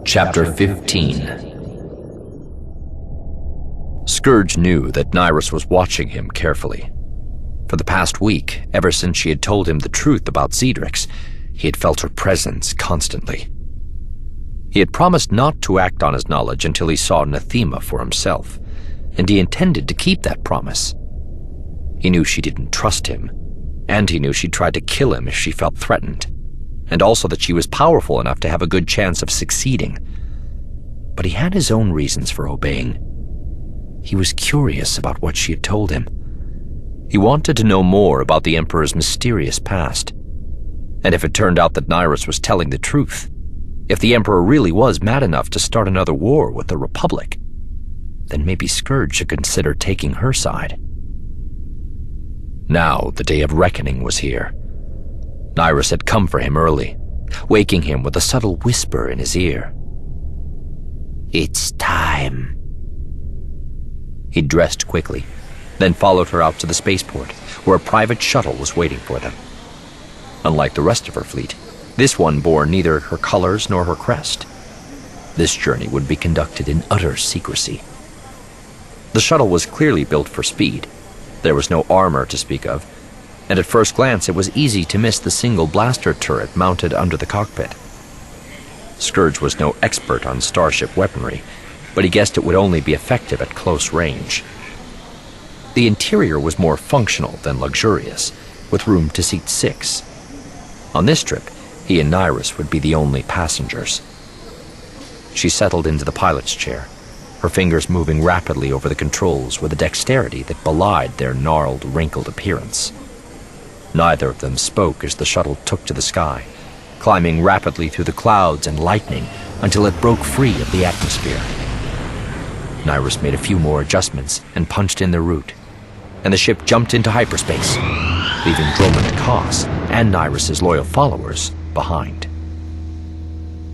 Chapter 15. Scourge knew that Nyriss was watching him carefully. For the past week, ever since she had told him the truth about Xedrix, he had felt her presence constantly. He had promised not to act on his knowledge until he saw Nathema for himself, and he intended to keep that promise. He knew she didn't trust him, and he knew she'd try to kill him if she felt threatened, and also that she was powerful enough to have a good chance of succeeding. But he had his own reasons for obeying. He was curious about what she had told him. He wanted to know more about the Emperor's mysterious past. And if it turned out that Nyriss was telling the truth, if the Emperor really was mad enough to start another war with the Republic, then maybe Scourge should consider taking her side. Now the day of reckoning was here. Nyriss had come for him early, waking him with a subtle whisper in his ear. "It's time." He dressed quickly, then followed her out to the spaceport, where a private shuttle was waiting for them. Unlike the rest of her fleet, this one bore neither her colors nor her crest. This journey would be conducted in utter secrecy. The shuttle was clearly built for speed. There was no armor to speak of, and at first glance it was easy to miss the single blaster turret mounted under the cockpit. Scourge was no expert on starship weaponry, but he guessed it would only be effective at close range. The interior was more functional than luxurious, with room to seat 6. On this trip, he and Nyriss would be the only passengers. She settled into the pilot's chair, her fingers moving rapidly over the controls with a dexterity that belied their gnarled, wrinkled appearance. Neither of them spoke as the shuttle took to the sky, climbing rapidly through the clouds and lightning until it broke free of the atmosphere. Nyriss made a few more adjustments and punched in their route, and the ship jumped into hyperspace, leaving Dromund Kaas and Nyriss's loyal followers behind.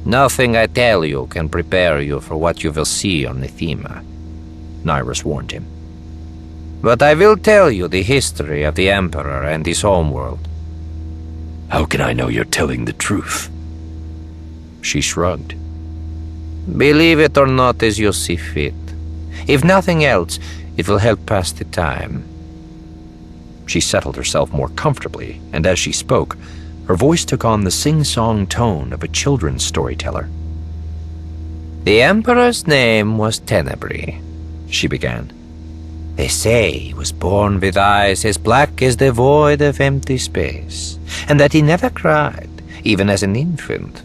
"Nothing I tell you can prepare you for what you will see on Nathema," Nyriss warned him. "But I will tell you the history of the Emperor and his homeworld." "How can I know you're telling the truth?" She shrugged. "Believe it or not as you see fit. If nothing else, it will help pass the time." She settled herself more comfortably, and as she spoke, her voice took on the sing-song tone of a children's storyteller. "The Emperor's name was Tenebrae," she began. "They say he was born with eyes as black as the void of empty space, and that he never cried, even as an infant.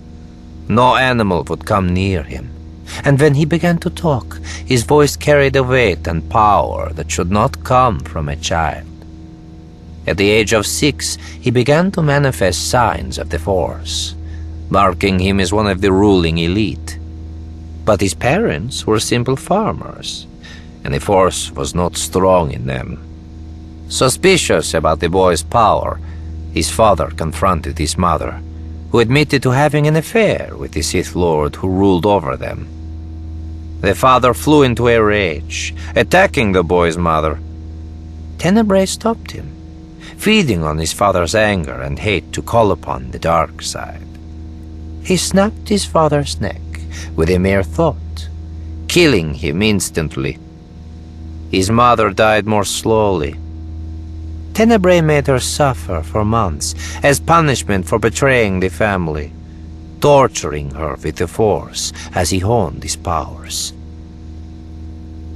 No animal would come near him, and when he began to talk, his voice carried a weight and power that should not come from a child. At the age of 6, he began to manifest signs of the Force, marking him as one of the ruling elite. But his parents were simple farmers, and the Force was not strong in them. Suspicious about the boy's power, his father confronted his mother, who admitted to having an affair with the Sith Lord who ruled over them. The father flew into a rage, attacking the boy's mother. Tenebrae stopped him, feeding on his father's anger and hate to call upon the dark side. He snapped his father's neck with a mere thought, killing him instantly. His mother died more slowly. Tenebrae made her suffer for months as punishment for betraying the family, torturing her with the Force as he honed his powers.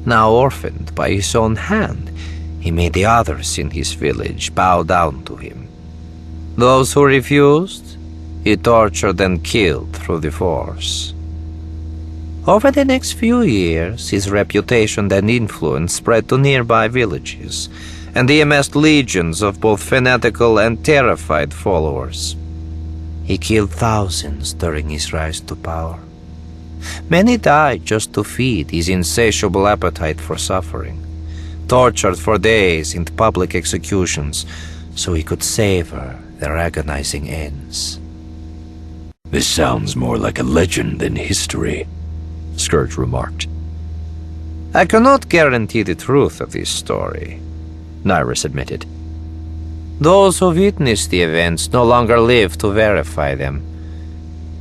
Now orphaned by his own hand, he made the others in his village bow down to him. Those who refused, he tortured and killed through the Force. Over the next few years, his reputation and influence spread to nearby villages, and he amassed legions of both fanatical and terrified followers. He killed thousands during his rise to power. Many died just to feed his insatiable appetite for suffering, tortured for days in public executions so he could savor their agonizing ends. "This sounds more like a legend than history," Scourge remarked. "I cannot guarantee the truth of this story," Nyriss admitted. "Those who witnessed the events no longer live to verify them.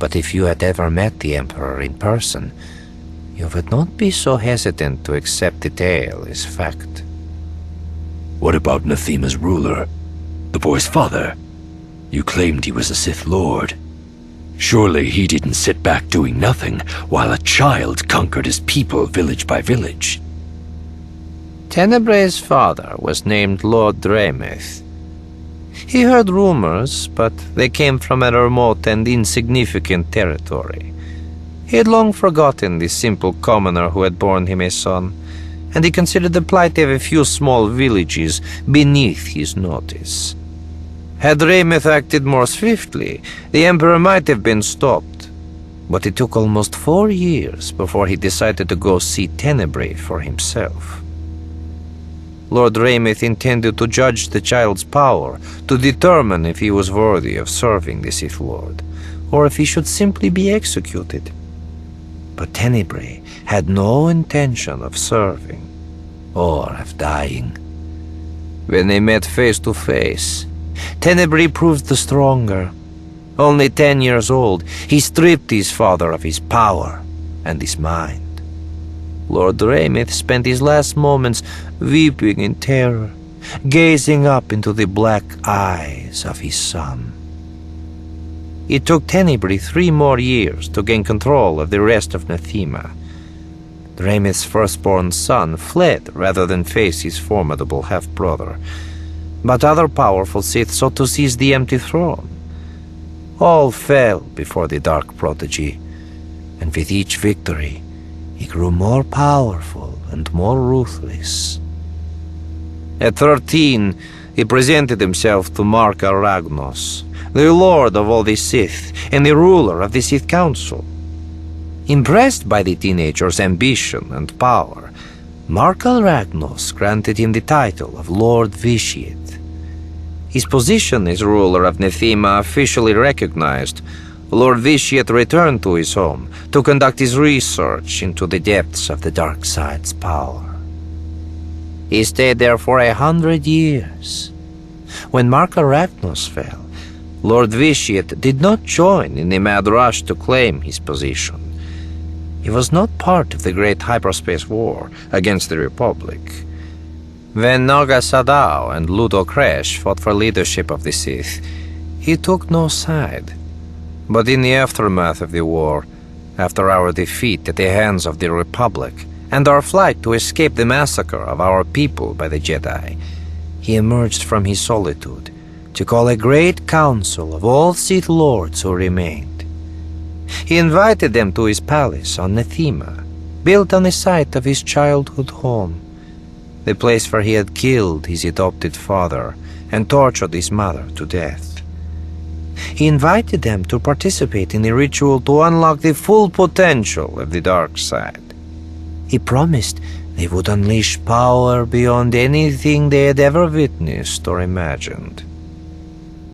But if you had ever met the Emperor in person, you would not be so hesitant to accept the tale as fact. What about Nathema's ruler? The boy's father? You claimed he was a Sith Lord. Surely he didn't sit back doing nothing while a child conquered his people village by village. Tenebrae's father was named Lord Vitiate. He heard rumors, but they came from a remote and insignificant territory. He had long forgotten the simple commoner who had borne him a son, and he considered the plight of a few small villages beneath his notice. Had Vitiate acted more swiftly, the Emperor might have been stopped, but it took almost 4 years before he decided to go see Tenebrae for himself. Lord Vitiate intended to judge the child's power, to determine if he was worthy of serving the Sith Lord, or if he should simply be executed. But Tenebrae had no intention of serving, or of dying. When they met face to face, Tenebrae proved the stronger. Only 10 years old, he stripped his father of his power and his mind. Lord Vitiate spent his last moments weeping in terror, gazing up into the black eyes of his son. It took Tenebrae 3 more years to gain control of the rest of Nathema. Vitiate's firstborn son fled rather than face his formidable half-brother, but other powerful Sith sought to seize the empty throne. All fell before the dark prodigy, and with each victory, he grew more powerful and more ruthless. At 13, he presented himself to Marc, the lord of all the Sith and the ruler of the Sith Council. Impressed by the teenager's ambition and power, Marc granted him the title of Lord Vitiate. His position as ruler of Nathema officially recognized, Lord Vitiate returned to his home to conduct his research into the depths of the dark side's power. He stayed there for 100 years. When Marc fell, Lord Vitiate did not join in the mad rush to claim his position. He was not part of the great hyperspace war against the Republic. When Naga Sadow and Ludo Kresh fought for leadership of the Sith, he took no side. But in the aftermath of the war, after our defeat at the hands of the Republic, and our flight to escape the massacre of our people by the Jedi, he emerged from his solitude to call a great council of all Sith Lords who remained. He invited them to his palace on Nathema, built on the site of his childhood home, the place where he had killed his adopted father and tortured his mother to death. He invited them to participate in the ritual to unlock the full potential of the dark side. He promised they would unleash power beyond anything they had ever witnessed or imagined.